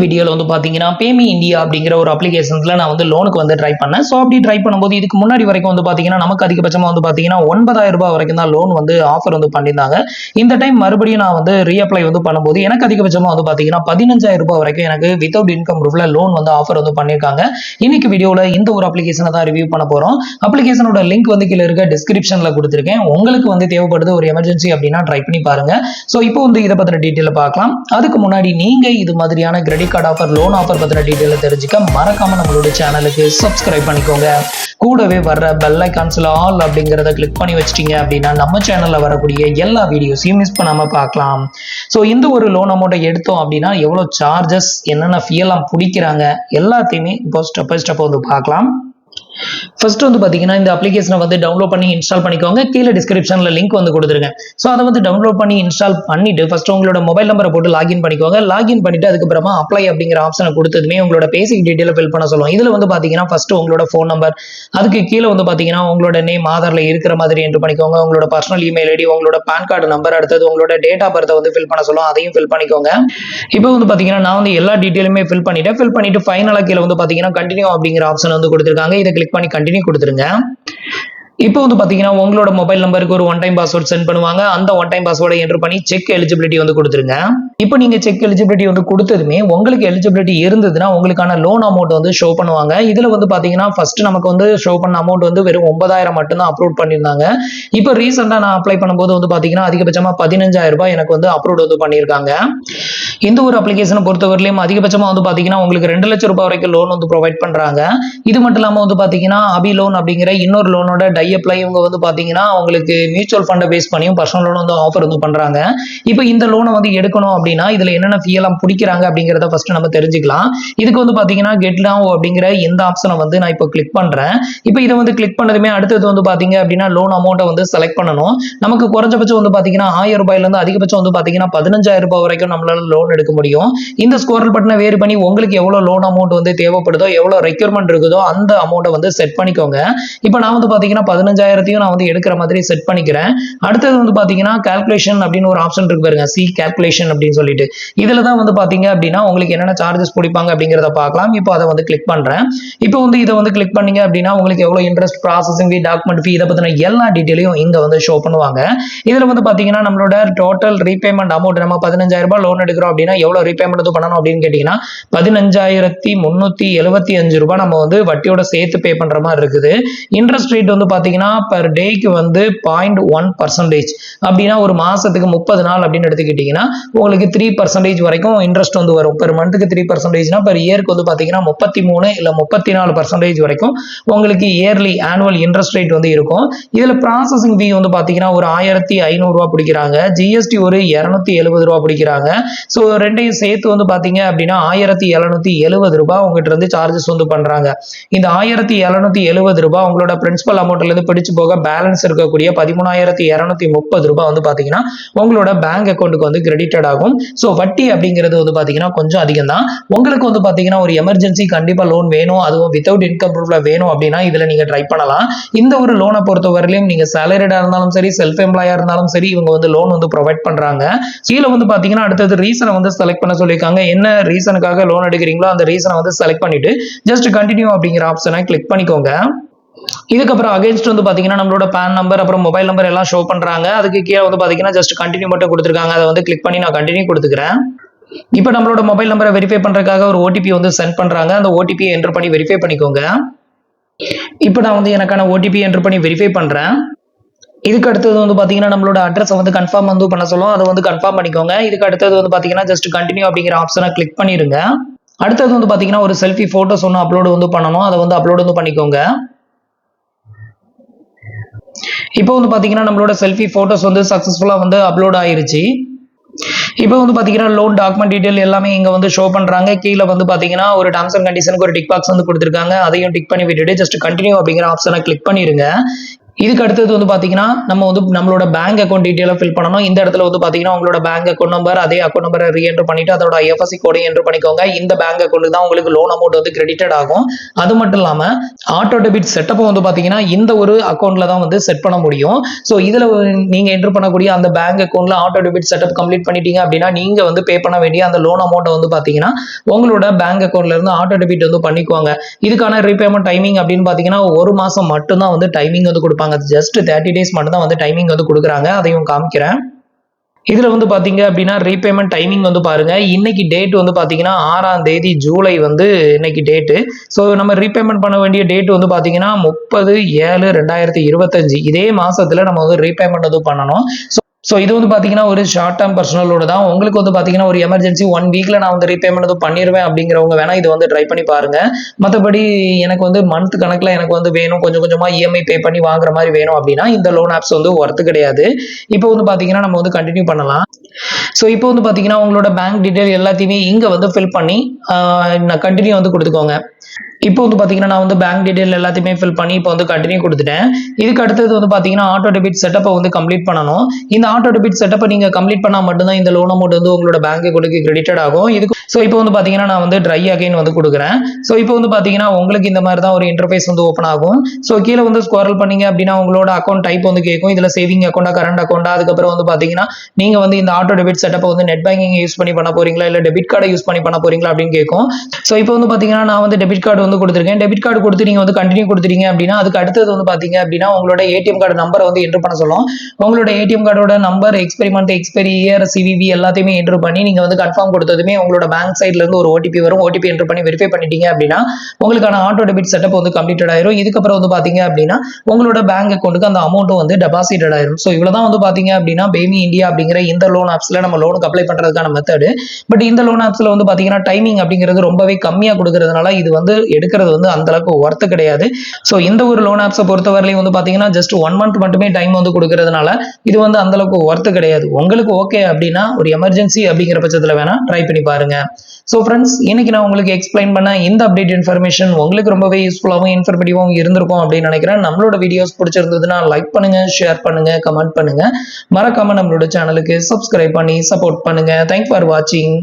வீடியோல வந்து பாத்தீங்கன்னா பேமி இந்தியா அப்படிங்கிற ஒரு அப்ளிகேஷன்ஸ்ல நான் வந்து லோனுக்கு வந்து ட்ரை பண்ணேன். ஸோ அப்படி ட்ரை பண்ணும்போது இதுக்கு முன்னாடி வரைக்கும் வந்து பாத்தீங்கன்னா நமக்கு அதிகபட்சமா வந்து பாத்தீங்கன்னா 9,000 ரூபாய் வரைக்கும் தான் லோன் வந்து ஆஃபர் வந்து பண்ணியிருந்தாங்க. இந்த டைம் மறுபடியும் நான் வந்து ரீஅப்ளை வந்து பண்ணும்போது எனக்கு அதிகபட்சமா வந்து பாத்தீங்கன்னா 15,000 ரூபாய் வரைக்கும் எனக்கு வித்தவுட் இன்கம் ப்ரூஃப்ல லோன் வந்து ஆஃபர் வந்து பண்ணியிருக்காங்க. இன்னைக்கு வீடியோல இந்த ஒரு அப்ளிகேஷனை தான் ரிவ்யூ பண்ண போறோம். அப்ளிகேஷனோட லிங்க் வந்து கீழே இருக்க டிஸ்கிரிப்ஷன்ல கொடுத்துருக்கேன். உங்களுக்கு வந்து தேவைப்படுது ஒரு எமர்ஜென்சி அப்படின்னா ட்ரை பண்ணி பாருங்க. ஸோ இப்போ வந்து இதை பத்தின டீட்டெயில் பார்க்கலாம். அதுக்கு முன்னாடி நீங்க இது மாதிரியான credit card offer, loan offer பத்தின டீட்டெயில் தெரிஞ்சுக்க மறக்காம நம்மளோட சேனலுக்கு சப்ஸ்கிரைப் பண்ணிக்கோங்க. கூடவே வர்ற பெல் ஐகான்ஸ்ல ஆல் அப்படிங்கறத கிளிக் பண்ணி வச்சிட்டீங்க அப்படின்னா நம்ம சேனல்ல வரக்கூடிய எல்லா வீடியோஸையும் மிஸ் பண்ணாம பார்க்கலாம். ஸோ இந்த ஒரு லோன் அமௌண்ட்டை எடுத்தோம் அப்படின்னா எவ்வளவு சார்ஜஸ், என்னென்ன ஃபீ எல்லாம் பிடிக்கிறாங்க எல்லாத்தையுமே இப்போ ஸ்டெப் பை ஸ்டெப் வந்து பார்க்கலாம். ஃபர்ஸ்ட் வந்து பாத்தீங்கன்னா இந்த அப்ளிகேஷனை வந்து டவுன்லோட் பண்ணி இன்ஸ்டால் பண்ணிக்கோங்க. கீழே டிஸ்கிரிப்ஷன்ல லிங்க் வந்து கொடுத்துருங்க. ஸோ அதை வந்து டவுன்லோட் பண்ணி இன்ஸ்டால் பண்ணிட்டு ஃபர்ஸ்ட் உங்களோட மொபைல் நம்பரை போட்டு லாகின் பண்ணிக்கோங்க. லாகின் பண்ணிட்டு அதுக்கப்புறமா அப்ளை அப்படிங்கிற ஆப்ஷனை கொடுத்ததுமே உங்களோட பேசிக் டீடைல் ஃபில் பண்ண சொல்லுவோம். இதுல வந்து பாத்தீங்கன்னா ஃபர்ஸ்ட் உங்களோட ஃபோன் நம்பர், அதுக்கு கீழே வந்து பாத்தீங்கன்னா உங்களோட நேம் ஆதார்ல இருக்கிற மாதிரி என்ட்ரு பண்ணிக்கோங்க. உங்களோட பர்சனல் இமெயில் ஐடி, உங்களோட பேன் கார்டு நம்பர், அடுத்தது உங்களோட டேட் ஆஃப் பர்த்தை வந்து ஃபில் பண்ண சொல்லுவோம். அதையும் ஃபில் பண்ணிக்கோங்க. இப்போ வந்து பாத்தீங்கன்னா நான் வந்து எல்லா டீடைலுமே ஃபில் பண்ணிட்டு ஃபைனலா கீழே வந்து பாத்தீங்கன்னா கண்டினியூ அப்படிங்கிற ஆப்ஷன் வந்து கொடுத்துருக்காங்க. இதை கிளிக் பண்ணி கண்டினியூ கொடுத்துருங்க. இப்போ வந்து பாத்தீங்கன்னா உங்களோட மொபைல் நம்பருக்கு ஒரு ஒன் டைம் பாஸ்வேர்ட் சென்ட் பண்ணுவாங்க. அந்த ஒன் டைம் பாஸ்வேர்டை என்டர் பண்ணி செக் எலிஜிபிலிட்டி வந்து கொடுத்துருங்க. இப்போ நீங்க செக் எலிஜிபிலிட்டி வந்து கொடுத்ததுமே உங்களுக்கு எலிஜிபிலிட்டி இருந்ததுன்னா உங்களுக்கான லோன் அமௌண்ட் வந்து ஷோ பண்ணுவாங்க. இதுல வந்து பாத்தீங்கன்னா ஃபர்ஸ்ட் நமக்கு வந்து ஷோ பண்ண அமௌண்ட் வந்து வெறும் 9,000 மட்டும் தான் அப்ரூவ் பண்ணியிருந்தாங்க. இப்போ ரீசெண்டா நான் அப்ளை பண்ணும்போது வந்து பாத்தீங்கன்னா அதிகபட்சமா 15,000 ரூபாய் எனக்கு வந்து அப்ரூவ் வந்து பண்ணியிருக்காங்க. இந்த ஒரு அப்ளிகேஷனை பொறுத்தவரையிலும் அதிகபட்சமா வந்து பாத்தீங்கன்னா உங்களுக்கு 2 லட்சம் ரூபாய் வரைக்கும் லோன் வந்து ப்ரொவைட் பண்றாங்க. இது மட்டும் இல்லாம வந்து பாத்தீங்கன்னா அபி லோன் அப்படிங்கிற இன்னொரு லோனோட டைஅப்ளை இவங்க வந்து பாத்தீங்கன்னா உங்களுக்கு மியூச்சுவல் ஃபண்டை பேஸ் பண்ணியும் பர்சனல் லோன் வந்து ஆஃபர் வந்து பண்றாங்க. இப்போ இந்த லோனை வந்து எடுக்கணும் அப்படின்னா இதுல என்னென்ன ஃபீ எல்லாம் பிடிக்கிறாங்க அப்படிங்கிறத ஃபர்ஸ்ட் நம்ம தெரிஞ்சுக்கலாம். இதுக்கு வந்து பாத்தீங்கன்னா கெட் நவ் அப்படிங்கிற இந்த ஆப்ஷனை வந்து நான் இப்போ கிளிக் பண்றேன். இப்போ இதை வந்து கிளிக் பண்ணதுமே அடுத்தது வந்து பாத்தீங்க அப்படின்னா லோன் அமௌண்ட்டை வந்து செலக்ட் பண்ணணும். நமக்கு குறைஞ்சபட்சம் வந்து பாத்தீங்கன்னா 1000 ரூபாயில இருந்து அதிகபட்சம் வந்து பாத்தீங்கன்னா 15,000 ரூபாய் வரைக்கும் நம்மளால லோன் எடுக்க முடியும். இந்த ஸ்கோரல் பட்டனை வேறு பண்ணி உங்களுக்கு எவ்வளவு லோன் அமௌண்ட் வந்து தேவைப்படுதோ, எவ்வளவு ரெக்யர்மெண்ட் இருக்குதோ அந்த அமௌண்ட்டை வந்து செட் பண்ணிக்கோங்க. இப்போ நான் வந்து பாத்தீங்கன்னா 15,000 நான் வந்து எடுக்கிற மாதிரி செட் பண்ணிக்கிறேன். அடுத்தது வந்து பாத்தீங்கன்னா கால்குலேஷன் அப்படின்னு ஒரு ஆப்ஷன் இருக்கு பாருங்க, சி கால்குலேஷன் அப்படின்னு சொல்லிட்டு. இதுல தான் வந்து பாத்தீங்க அப்படின்னா உங்களுக்கு என்னென்ன சார்ஜஸ் பிடிப்பாங்க அப்படிங்கிறத பார்க்கலாம். இப்போ அதை வந்து கிளிக் பண்றேன். இப்போ வந்து இதை வந்து கிளிக் பண்ணீங்க அப்படின்னா உங்களுக்கு எவ்வளவு இன்ட்ரெஸ்ட், ப்ராசஸிங் ஃபீ, டாக்குமெண்ட் ஃபீ இதை பத்தின எல்லா டீடைலையும் இங்க வந்து ஷோ பண்ணுவாங்க. இதுல வந்து பாத்தீங்கன்னா நம்மளோட டோட்டல் ரீபேமெண்ட் அமௌண்ட், நம்ம 15,000 ரூபாய் லோன் எடுக்கிறோம் அப்படின்னா எவ்வளவு ரீபேமெண்ட் பண்ணணும் அப்படின்னு கேட்டீங்கன்னா 15,375 ரூபாய் நம்ம வந்து வட்டியோட சேர்த்து பே பண்ற மாதிரி இருக்குது. இன்ட்ரெஸ்ட் ரேட் வந்து பாத்தீங்கன்னா பர் டேக்கு வந்து 0.1% அப்படின்னா ஒரு மாசத்துக்கு 30 நாள் அப்படின்னு எடுத்துக்கிட்டீங்கன்னா உங்களுக்கு 3% வரைக்கும் இன்ட்ரெஸ்ட் வந்து வரும். பெர் மந்த்துக்கு 3%னா பெர் இயருக்கு வந்து பாத்தீங்கன்னா 33 இல்ல 34% வரைக்கும் உங்களுக்கு இயர்லி ஆனுவல் இன்ட்ரெஸ்ட் ரேட் வந்து இருக்கும். இதுல ப்ராசஸிங் ஃபீ வந்து பாத்தீங்கன்னா ஒரு 1,500 ரூபாய் பிடிக்கிறாங்க. ஜிஎஸ்டி ஒரு 270 ரூபாய் பிடிக்கிறாங்க. ஸோ ரெண்டையும் சேர்த்து வந்து பாத்தீங்க அப்படின்னா 1,770 ரூபாய் உங்ககிட்ட இருந்து சார்ஜஸ் வந்து பண்றாங்க. இந்த 1,770 ரூபாய் உங்களோட பிரின்சிபல் அமௌண்ட்ல இருந்து பிடிச்சு போக பேலன்ஸ் இருக்கக்கூடிய 13,230 ரூபாய் வந்து பாத்தீங்கன்னா உங்களோட பேங்க் அக்கௌண்ட்டுக்கு வந்து கிரெடிட்டட் ஆகும். ஸோ வட்டி அப்படிங்கிறது வந்து பாத்தீங்கன்னா கொஞ்சம் அதிகம் தான். உங்களுக்கு வந்து பாத்தீங்கன்னா ஒரு எமர்ஜென்சி கண்டிப்பா லோன் வேணும், அதுவும் வித்தவுட் இன்கம் ப்ரூஃப்ல வேணும் அப்படின்னா இதுல நீங்க ட்ரை பண்ணலாம். இந்த ஒரு லோனை பொறுத்தவரையிலும் நீங்க சேலரிடா இருந்தாலும் சரி, செல்ஃப் எம்ப்ளாயா இருந்தாலும் சரி, இவங்க வந்து லோன் வந்து ப்ரொவைட் பண்றாங்க. கீழே வந்து பாத்தீங்கன்னா அடுத்தது ரீசனை வந்து செலக்ட் பண்ண சொல்லியிருக்காங்க. என்ன ரீசனுக்காக லோன் எடுக்கிறீங்களோ அந்த ரீசனை வந்து செலக்ட் பண்ணிட்டு ஜஸ்ட் கண்டினியூ அப்படிங்கிற ஆப்ஷனை கிளிக் பண்ணிக்கோங்க. இதுக்கப்புறம் அகைன்ஸ்ட் வந்து பாத்தீங்கன்னா நம்மளோட பேன் நம்பர் அப்புறம் மொபைல் நம்பர் எல்லாம் ஷோ பண்றாங்க. அதுக்கு கீழே வந்து பாத்தீங்கன்னா ஜஸ்ட் கண்டினியூ மட்டும் கொடுத்துருக்காங்க. அதை வந்து கிளிக் பண்ணி நான் கண்டினியூ கொடுத்துக்கிறேன். இப்போ நம்மளோட மொபைல் நம்பரை வெரிஃபை பண்றதுக்காக ஒரு ஓடிபி வந்து சென்ட் பண்றாங்க. அந்த ஓடிபியை என்டர் பண்ணி வெரிஃபை பண்ணிக்கோங்க. இப்போ நான் வந்து எனக்கான ஓடிபி என்டர் பண்ணி வெரிஃபை பண்றேன். இதுக்கு அடுத்தது வந்து பாத்தீங்கன்னா நம்மளோட அட்ரஸ் வந்து கன்ஃபார்ம் வந்து பண்ண சொல்லும். அதை வந்து கன்ஃபார்ம் பண்ணிக்கோங்க. இதுக்கு அடுத்தது வந்து பாத்தீங்கன்னா ஜஸ்ட் கண்டினியூ அப்படிங்கிற ஆப்ஷனை கிளிக் பண்ணிருங்க. அடுத்தது வந்து பாத்தீங்கன்னா ஒரு செல்ஃபி போட்டோஸ் ஒன்று அப்லோட் வந்து பண்ணணும். அதை வந்து அப்லோட் வந்து பண்ணிக்கோங்க. இப்போ வந்து பாத்தீங்கன்னா நம்மளோட செல்ஃபி போட்டோஸ் வந்து சக்சஸ்ஃபுல்லா வந்து அப்லோட் ஆயிருச்சு. இப்போ வந்து பாத்தீங்கன்னா லோன் டாக்குமெண்ட் டீடைல் எல்லாமே இங்க வந்து ஷோ பண்றாங்க. கீழே வந்து பாத்தீங்கன்னா ஒரு டர்ம்ஸ் அண்ட் கண்டிஷனுக்கு ஒரு டிக் பாக்ஸ் வந்து கொடுத்துருக்காங்க. அதையும் டிக் பண்ணி விட்டுட்டு ஜஸ்ட் கண்டினியூ அப்படிங்கிற ஆப்ஷனை கிளிக் பண்ணிருங்க. இதுக்கு அடுத்தது வந்து பாத்தீங்கன்னா நம்ம வந்து நம்மளோட பேங்க் அக்கௌண்ட் டீடைலை ஃபில் பண்ணணும். இந்த இடத்துல வந்து பாத்தீங்கன்னா உங்களோட பேங்க் அக்கௌண்ட் நம்பர், அதே அக்கௌண்ட் நம்பரை ரீஎன்டர் பண்ணிட்டு அதோட ஐஎஃப்எஸ்சி கோடை என்டர் பண்ணிக்கோங்க. இந்த பேங்க் அக்கௌண்ட்டுக்கு தான் உங்களுக்கு லோன் அமௌண்ட் வந்து கிரெடிட்டட் ஆகும். அது மட்டும் இல்லாம ஆட்டோ டெபிட் செட்டப் வந்து பாத்தீங்கன்னா இந்த ஒரு அக்கௌண்ட்ல தான் வந்து செட் பண்ண முடியும். ஸோ இதுல நீங்க என்டர் பண்ணக்கூடிய அந்த பேங்க் அக்கௌண்ட்ல ஆட்டோ டெபிட் செட்டப் கம்ப்ளீட் பண்ணிட்டீங்க அப்படின்னா நீங்க வந்து பே பண்ண வேண்டிய அந்த லோன் அமௌண்ட் வந்து பாத்தீங்கன்னா உங்களோட பேங்க் அக்கௌண்ட்ல இருந்து ஆட்டோ டெபிட் வந்து பண்ணிக்குவாங்க. இதுக்கான ரீபேமெண்ட் டைமிங் அப்படின்னு பாத்தீங்கன்னா 1 மாசம் மட்டும் தான் வந்து டைமிங் வந்து கொடுப்பாங்க. ஜஸ்ட் 30 days மட்டும் தான் வந்து டைமிங் வந்து கொடுக்குறாங்க. அதையும் காமிக்கிறேன். இதுல வந்து பாத்தீங்க அப்படின்னா ரீபேமெண்ட் டைமிங் வந்து பாருங்க. இன்னைக்கு டேட் வந்து பாத்தீங்கன்னா 6ஆம் தேதி ஜூலை வந்து இன்னைக்கு டேட்டு. ஸோ நம்ம ரீபேமெண்ட் பண்ண வேண்டிய டேட் வந்து பாத்தீங்கன்னா 30/7/2025 இதே மாசத்துல நம்ம வந்து ரீபேமெண்ட் வந்து பண்ணணும். ஸோ இது வந்து பார்த்தீங்கன்னா ஒரு ஷார்ட் டேர்ம் பர்சனலோட தான். உங்களுக்கு வந்து பார்த்தீங்கன்னா ஒரு எமர்ஜென்சி 1 வீக்ல நான் வந்து ரீபேமெண்ட் வந்து பண்ணிடுவேன் அப்படிங்கிறவங்க வேணா இது வந்து ட்ரை பண்ணி பாருங்க. மற்றபடி எனக்கு வந்து மந்த் கணக்கில் எனக்கு வந்து வேணும், கொஞ்சம் கொஞ்சமாக இஎம்ஐ பே பண்ணி வாங்குற மாதிரி வேணும் அப்படின்னா இந்த லோன் ஆப்ஸ் வந்து ஒர்த்து கிடையாது. இப்போ வந்து பார்த்தீங்கன்னா நம்ம வந்து கண்டினியூ பண்ணலாம். ஸோ இப்போ வந்து பார்த்தீங்கன்னா உங்களோட பேங்க் டீடைல் எல்லாத்தையுமே இங்கே வந்து ஃபில் பண்ணி நான் கண்டினியூ வந்து கொடுத்துக்கோங்க. இப்போ வந்து பாத்தீங்கன்னா நான் வந்து பேங்க் டீடைல் எல்லாத்தையுமே ஃபில் பண்ணி இப்போ வந்து கண்டினியூ கொடுத்துட்டேன். இதுக்கு அடுத்தது வந்து பாத்தீங்கன்னா ஆட்டோ டெபிட் செட்டப்பை வந்து கம்ப்ளீட் பண்ணணும். இந்த ஆட்டோ டெபிட் செட்டப்பை நீங்க கம்ப்ளீட் பண்ணா மட்டும்தான் இந்த லோன் அமௌண்ட் வந்து உங்களோட பேங்க் அக்கௌண்ட்டுக்கு கிரெடிட்டட் ஆகும். இதுக்கு ஸோ இப்போ வந்து பாத்தீங்கன்னா நான் வந்து ட்ரை அகைன் வந்து கொடுக்குறேன். ஸோ இப்போ வந்து பாத்தீங்கன்னா உங்களுக்கு இந்த மாதிரி தான் ஒரு இன்டர்ஃபேஸ் வந்து ஓப்பன் ஆகும். ஸோ கீழே வந்து ஸ்க்ரோல் பண்ணீங்க அப்படின்னா உங்களோட அக்கௌண்ட் டைப் வந்து கேட்கும். இதுல சேவிங் அக்கௌண்டா, கரண்ட் அக்கௌண்டா, அதுக்கப்புறம் வந்து பாத்தீங்கன்னா நீங்க வந்து இந்த ஆட்டோ டெபிட் செட்டப்பை வந்து நெட் பேங்கிங் யூஸ் பண்ணி பண்ண போறீங்களா இல்ல டெபிட் கார்டை யூஸ் பண்ணி பண்ண போறீங்களா அப்படின்னு கேட்கும். ஸோ இப்போ வந்து பாத்தீங்கன்னா நான் வந்து டெபிட் கார்டு வந்து கொடுத்துருக்கேன். டெபிட் கார்டு கொடுத்து நீங்க வந்து கண்டினியூ கொடுத்துட்டீங்க அப்படின்னா அதுக்கு அடுத்தது வந்து பாத்தீங்க அப்படின்னா உங்களோட ஏடிஎம் கார்டு நம்பரை வந்து என்டர் பண்ண சொல்லும். உங்களோட ஏடிஎம் கார்டோட number, expiry month, expiry year, CVV எல்லாத்தையுமே என்டர் பண்ணி நீங்க வந்து கன்ஃபார்ம் கொடுத்ததுமே உங்களோட பேங்க் சைட்ல இருந்து ஒரு ஓடிபி வரும். ஓடிபி என்டர் பண்ணி வெரிஃபை பண்ணிட்டீங்க அப்படின்னா உங்களுக்கான ஆட்டோ டெபிட் செட்டப் வந்து கம்ப்ளீட்டட் ஆயிரும். இதுக்கப்புறம் வந்து பாத்தீங்க அப்படின்னா உங்களோட பேங்க் அக்கௌண்ட்டுக்கு அந்த அமௌண்ட் வந்து டெபாசிட்டட் ஆயிரும். ஸோ இவ்வளவுதான் வந்து பாத்தீங்க அப்படின்னா பேமி இந்தியா அப்படிங்கிற இந்த லோன் ஆப்ஸ்ல நம்ம லோனுக்கு அப்ளை பண்றதுக்கான மெத்தட். பட் இந்த லோன் ஆப்ஸ்ல வந்து பாத்தீங்கன்னா டைமிங் அப்படிங்கிறது ரொம்பவே கம்மியா கொடுக்கறதுனால இது வந்து எடுக்கிறது வந்து அந்த அளவுக்கு ஒர்த்து கிடையாது. ஸோ இந்த ஒரு லோன் ஆப்ஸை பொறுத்தவரையிலும் வந்து பாத்தீங்கன்னா ஜஸ்ட் 1 month மட்டுமே டைம் வந்து கொடுக்கறதுனால இது வந்து அந்த அளவுக்கு ஒர்த்து கிடையாது. உங்களுக்கு ஓகே அப்படின்னா ஒரு எமர்ஜென்சி அப்படிங்கிற பட்சத்தில் வேணா ட்ரை பண்ணி பாருங்க. ஸோ ஃப்ரெண்ட்ஸ், இன்னைக்கு நான் உங்களுக்கு எக்ஸ்பிளைன் பண்ண இந்த அப்டேட் இன்ஃபர்மேஷன் உங்களுக்கு ரொம்பவே யூஸ்ஃபுல்லாகவும் இன்ஃபர்மேட்டிவாகவும் இருந்திருக்கும் அப்படின்னு நினைக்கிறேன். நம்மளோட வீடியோஸ் பிடிச்சிருந்ததுன்னா லைக் பண்ணுங்க, ஷேர் பண்ணுங்க, கமெண்ட் பண்ணுங்க. மறக்காம நம்மளோட சேனலுக்கு சப்ஸ்கிரைப் பண்ணி சப்போர்ட் பண்ணுங்க. தேங்க்ஸ் ஃபார் வாட்சிங்.